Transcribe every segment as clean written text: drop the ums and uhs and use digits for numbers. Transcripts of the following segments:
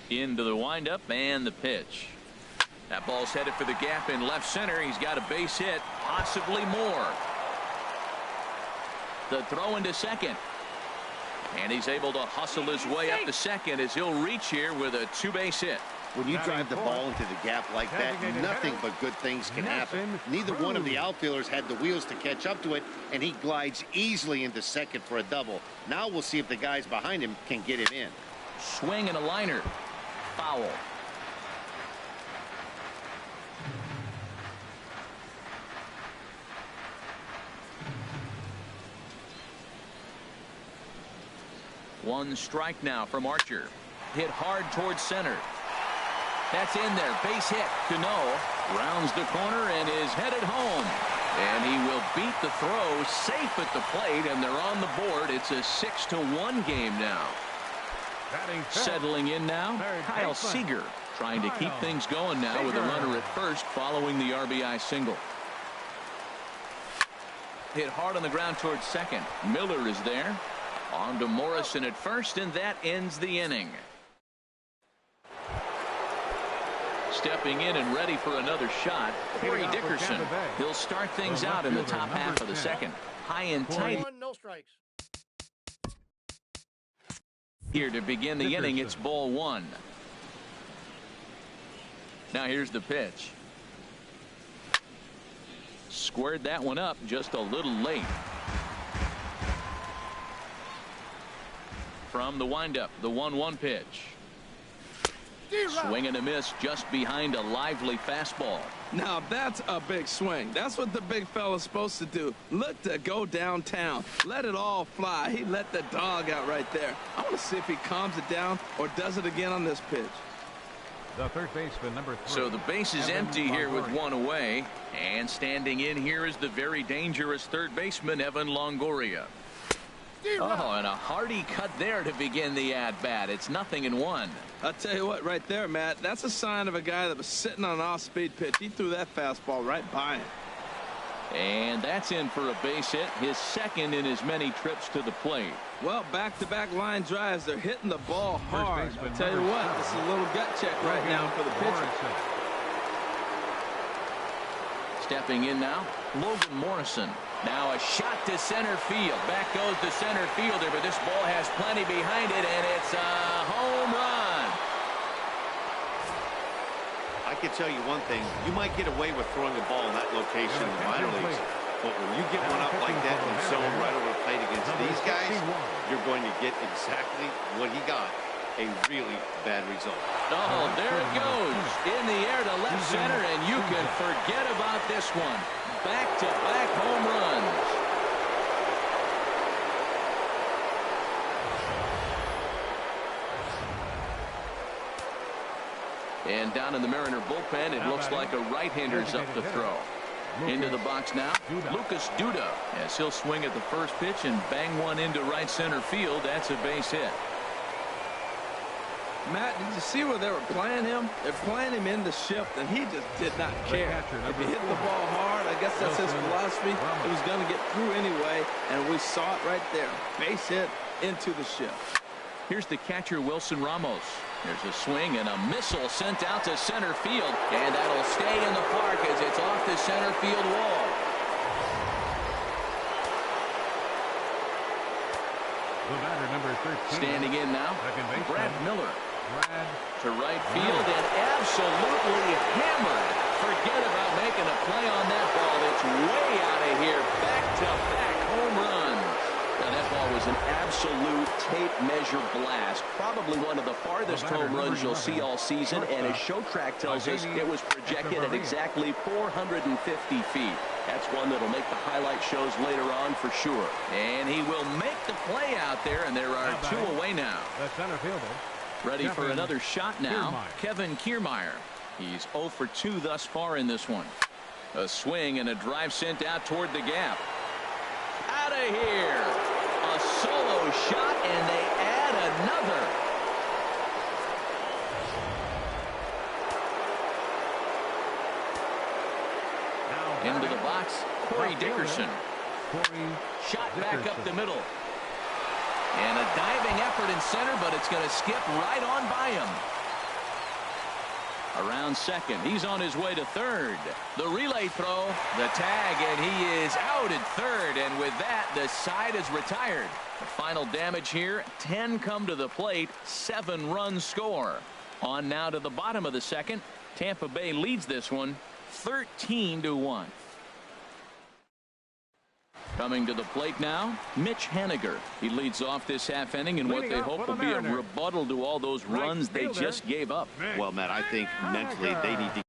Into the windup and the pitch. That ball's headed for the gap in left center. He's got a base hit, possibly more. The throw into second. And he's able to hustle his way up to second as he'll reach here with a two-base hit. When you drive the ball into the gap like that, nothing but good things can happen. Neither one of the outfielders had the wheels to catch up to it, and he glides easily into second for a double. Now we'll see if the guys behind him can get him in. Swing and a liner. Foul. One strike now from Archer. Hit hard towards center. That's in there. Base hit. Cano rounds the corner and is headed home. And he will beat the throw safe at the plate, and they're on the board. It's a 6-1 game now. Settling in now, Kyle Seager trying to keep things going now with a runner at first following the RBI single. Hit hard on the ground towards second. Miller is there. On to Morrison at first, and that ends the inning. Stepping in and ready for another shot, Corey Dickerson. He'll start things out in the top half of the second. High and tight. No strikes. Here to begin the inning, it's ball one. Now here's the pitch. Squared that one up just a little late. From the windup, the 1-1 pitch. Swing and a miss just behind a lively fastball. Now that's a big swing. That's what the big fella's supposed to do. Look to go downtown. Let it all fly. He let the dog out right there. I want to see if he calms it down or does it again on this pitch. The third baseman, number 3. So the base is empty here with one away. And standing in here is the very dangerous third baseman, Evan Longoria. Oh, and a hearty cut there to begin the at-bat. It's 0-1. I'll tell you what, right there, Matt, that's a sign of a guy that was sitting on an off-speed pitch. He threw that fastball right by him. And that's in for a base hit, his second in as many trips to the plate. Well, back-to-back line drives. They're hitting the ball hard. I'll tell you what, this is a little gut check right now for the pitcher. Stepping in now, Logan Morrison. Now a shot to center field. Back goes the center fielder, but this ball has plenty behind it, and it's a home run. I can tell you one thing. You might get away with throwing a ball in that location in the minor leagues, but when you get one up like that in zone right over the plate against these guys, you're going to get exactly what he got. A really bad result. Oh, there it goes. In the air to left center, and you can forget about this one. Back-to-back home runs. And down in the Mariner bullpen, it looks like a right-hander's up to throw. Into the box now, Lucas Duda, as he'll swing at the first pitch and bang one into right center field. That's a base hit. Matt, did you see where they were playing him? They're playing him in the shift, and he just did not care. If he hit the ball hard, I guess that's his philosophy. It was going to get through anyway, and we saw it right there. Base hit into the shift. Here's the catcher, Wilson Ramos. There's a swing and a missile sent out to center field, and that'll stay in the park as it's off the center field wall. The batter, number 13. Standing in now, Brad Miller. To right field Miller. and absolutely hammered. Forget about making a play on that ball. It's way out of here. Back-to-back home runs. Now that ball was an absolute tape measure blast. Probably one of the farthest home runs you'll see all season, and as Show Track tells us, it was projected at exactly 450 feet. That's one that'll make the highlight shows later on for sure. And he will make the play out there, and there are two away now. The center fielder. Ready for another shot now, Kevin Kiermaier. He's 0 for 2 thus far in this one. A swing and a drive sent out toward the gap. Out of here. A solo shot, and they add another. Into the box, Corey Dickerson. Shot back up the middle. And a diving effort in center, but it's going to skip right on by him. Around second. He's on his way to third. The relay throw, the tag, and he is out at third. And with that, the side is retired. The final damage here, 10 come to the plate, 7 runs score. On now to the bottom of the second. Tampa Bay leads this one 13-1. Coming to the plate now, Mitch Haniger. He leads off this half inning in what they hope will be a rebuttal to all those runs they just gave up. Well, Matt, I think mentally they need to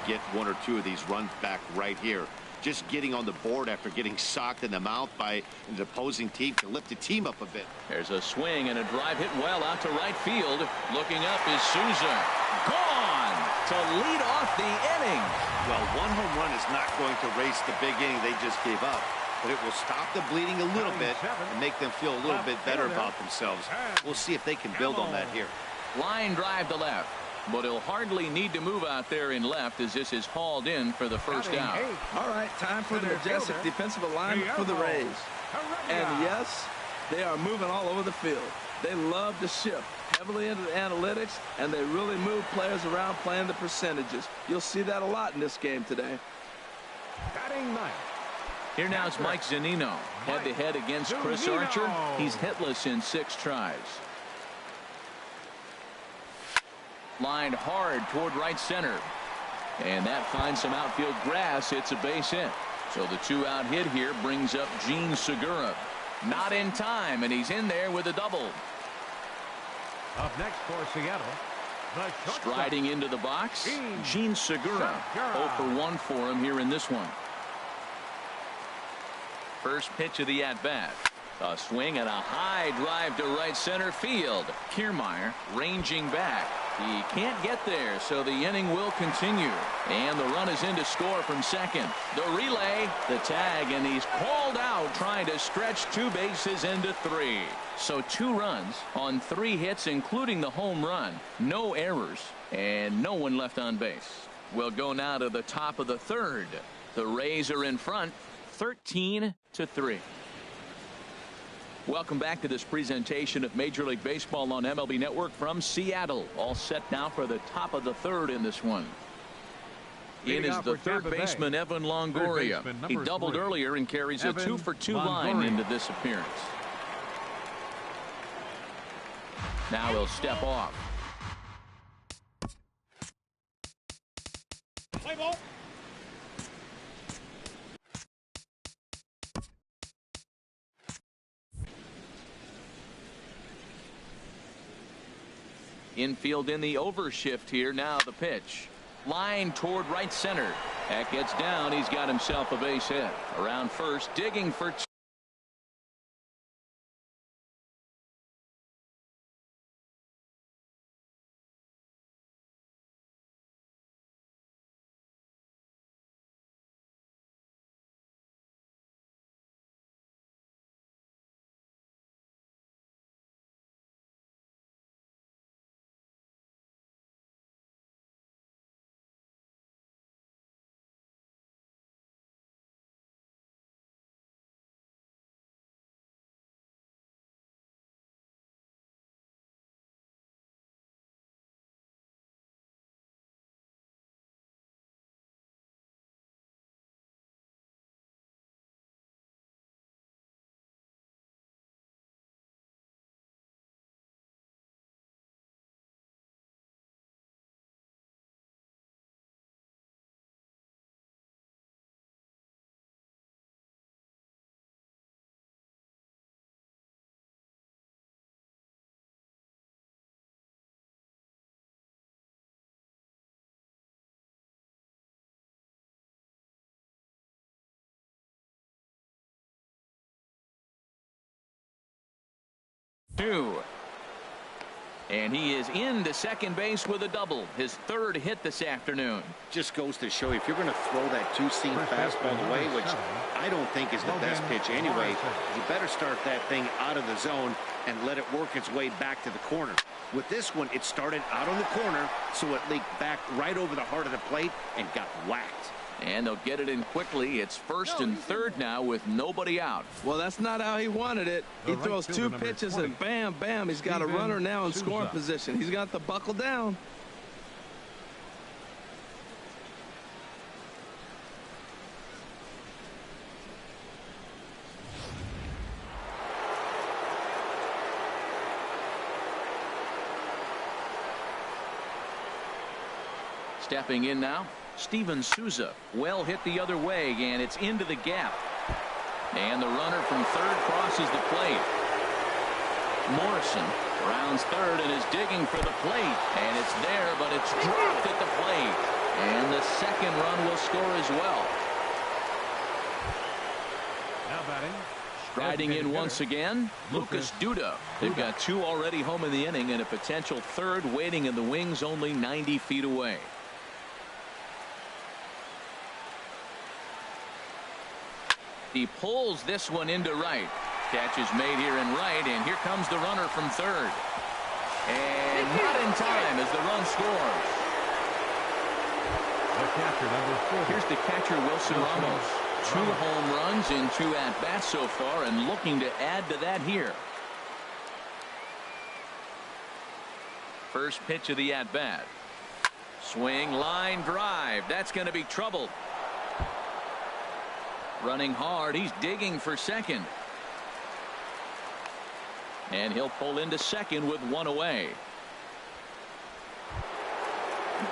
get 1 or 2 of these runs back right here. Just getting on the board after getting socked in the mouth by the opposing team to lift the team up a bit. There's a swing and a drive hit well out to right field. Looking up is Souza. Gone to lead off the inning. Well, 1 home run is not going to race the big inning they just gave up, but it will stop the bleeding a little bit and make them feel a little bit better about themselves. We'll see if they can build on that here. Line drive to left, but he'll hardly need to move out there in left as this is hauled in for the first out. All right, time for the majestic defensive alignment for the Rays. And yes, they are moving all over the field. They love to shift heavily into the analytics, and they really move players around playing the percentages. You'll see that a lot in this game today. Here now is Mike Zunino, head-to-head against Chris Archer. He's hitless in 6 tries. Lined hard toward right center. And that finds some outfield grass. It's a base hit. So the 2-out hit here brings up Gene Segura. Not in time, and he's in there with a double. Up next for Seattle, striding into the box, Gene Segura. 0 for 1 for him here in this one. First pitch of the at-bat. A swing and a high drive to right center field. Kiermaier ranging back. He can't get there, so the inning will continue. And the run is in to score from second. The relay, the tag, and he's called out trying to stretch 2 bases into 3. So 2 runs on 3 hits, including the home run. No errors, and no one left on base. We'll go now to the top of the third. The Rays are in front, 13-3. Welcome back to this presentation of Major League Baseball on MLB Network from Seattle. All set now for the top of the third in this one. In is the third baseman, Evan Longoria. He doubled earlier and carries a 2 for 2 line into this appearance. Now he'll step off. Play ball. Infield in the overshift here. Now the pitch. Line toward right center. That gets down. He's got himself a base hit. Around first, digging for 2. And he is into second base with a double. His 3rd hit this afternoon. Just goes to show you, if you're going to throw that 2-seam fastball away, which I don't think is the best pitch anyway, you better start that thing out of the zone and let it work its way back to the corner. With this one, it started out on the corner, so it leaked back right over the heart of the plate and got whacked. And they'll get it in quickly. It's first and third now with nobody out. Well, that's not how he wanted it. He throws two pitches and bam, bam. He's got a runner now in scoring position. He's got to buckle down. Stepping in now, Steven Souza. Well hit the other way, and it's into the gap. And the runner from third crosses the plate. Morrison rounds third and is digging for the plate. And it's there, but it's dropped at the plate. And the second run will score as well. Now batting. Riding in once again, Lucas Duda. They've got two already home in the inning and a potential third waiting in the wings only 90 feet away. He pulls this one into right. Catch is made here in right, and here comes the runner from third. And not in time as the run scores. The catcher, number 4. Here's the catcher, Wilson Ramos. 2 home runs in 2 at-bats so far, and looking to add to that here. First pitch of the at-bat. Swing, line drive. That's going to be trouble. Running hard. He's digging for second. And he'll pull into second with 1 away.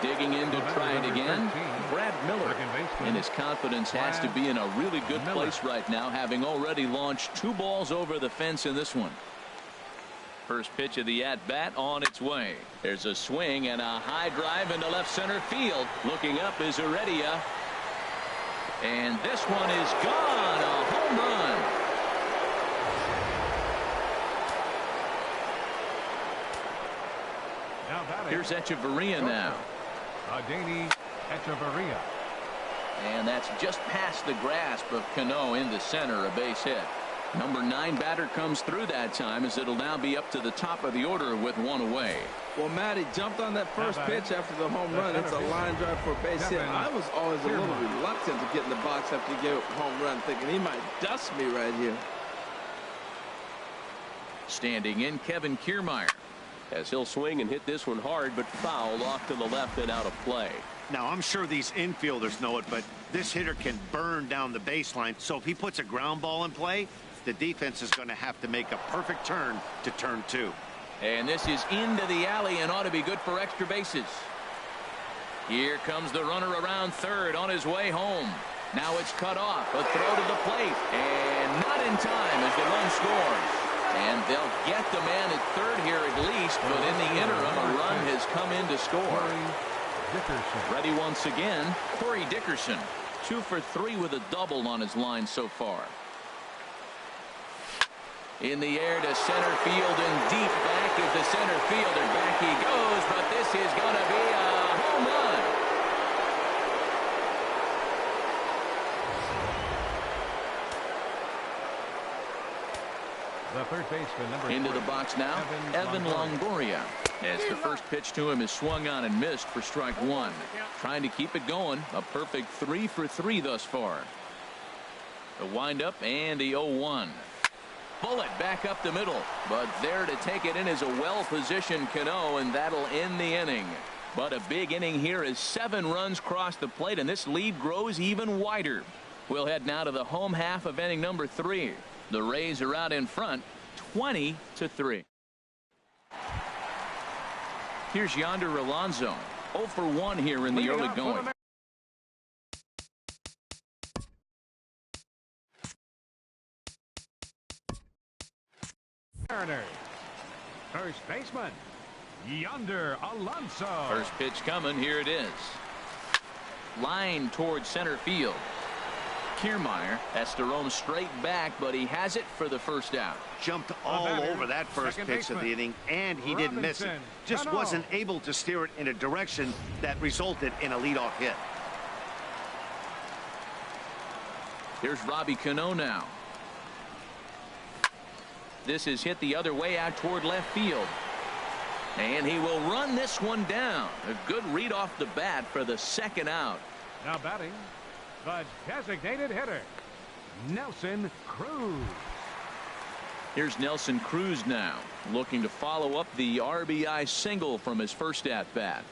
Digging in to try it again. Brad Miller. And his confidence has to be in a really good place right now, having already launched 2 balls over the fence in this one. First pitch of the at-bat on its way. There's a swing and a high drive into left center field. Looking up is Heredia. And this one is gone. A home run. Now batting. Here's Echeverria now. Adeiny Echeverria. And that's just past the grasp of Cano into center, a base hit. Number 9 batter comes through that time, as it'll now be up to the top of the order with 1 away. Well, Matty jumped on that first pitch after the home run. It's a line drive for a base hit. I was always a little reluctant to get in the box after you get a home run, thinking he might dust me right here. Standing in, Kevin Kiermaier, as he'll swing and hit this one hard, but foul off to the left and out of play. Now, I'm sure these infielders know it, but this hitter can burn down the baseline. So if he puts a ground ball in play, the defense is going to have to make a perfect turn to turn 2. And this is into the alley and ought to be good for extra bases. Here comes the runner around third on his way home. Now it's cut off. A throw to the plate. And not in time as the run scores. And they'll get the man at third here at least. But in the interim, a run has come in to score. Ready once again, Corey Dickerson. 2 for 3 with a double on his line so far. In the air to center field and deep back is the center fielder. Back he goes, but this is going to be a home run. The third baseman, number 3. Into the box now, Evan Longoria. As the first pitch to him is swung on and missed for strike 1. Trying to keep it going. A perfect 3 for 3 thus far. The windup and the 0-1. Bullet back up the middle, but there to take it in is a well-positioned Cano, and that'll end the inning. But a big inning here as 7 runs cross the plate, and this lead grows even wider. We'll head now to the home half of inning number 3. The Rays are out in front, 20-3. Here's Yonder Alonso, 0 for 1 here in the early going. First baseman, Yonder Alonso. First pitch coming. Here it is. Line towards center field. Kiermaier has to roam straight back, but he has it for the first out. Jumped all over that first pitch of the inning, and he didn't miss it. Just wasn't able to steer it in a direction that resulted in a leadoff hit. Here's Robbie Cano now. This is hit the other way out toward left field. And he will run this one down. A good read off the bat for the second out. Now batting, The designated hitter, Nelson Cruz. Here's Nelson Cruz now, looking to follow up the RBI single from his first at-bat.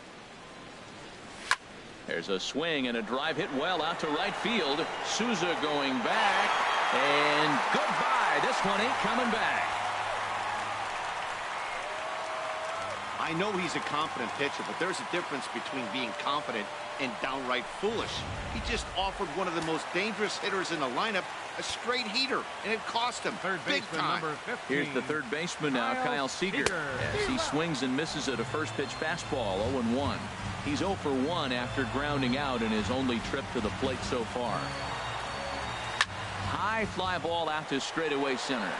There's a swing and a drive hit well out to right field. Souza going back, and goodbye. This one ain't coming back. I know he's a confident pitcher, but there's a difference between being confident and downright foolish. He just offered one of the most dangerous hitters in the lineup a straight heater, and it cost him big time. Number 15. Here's the third baseman now, Kyle Seager, as he swings and misses at a first pitch fastball. 0-1. He's 0 for 1 after grounding out in his only trip to the plate so far. High fly ball out to straightaway center.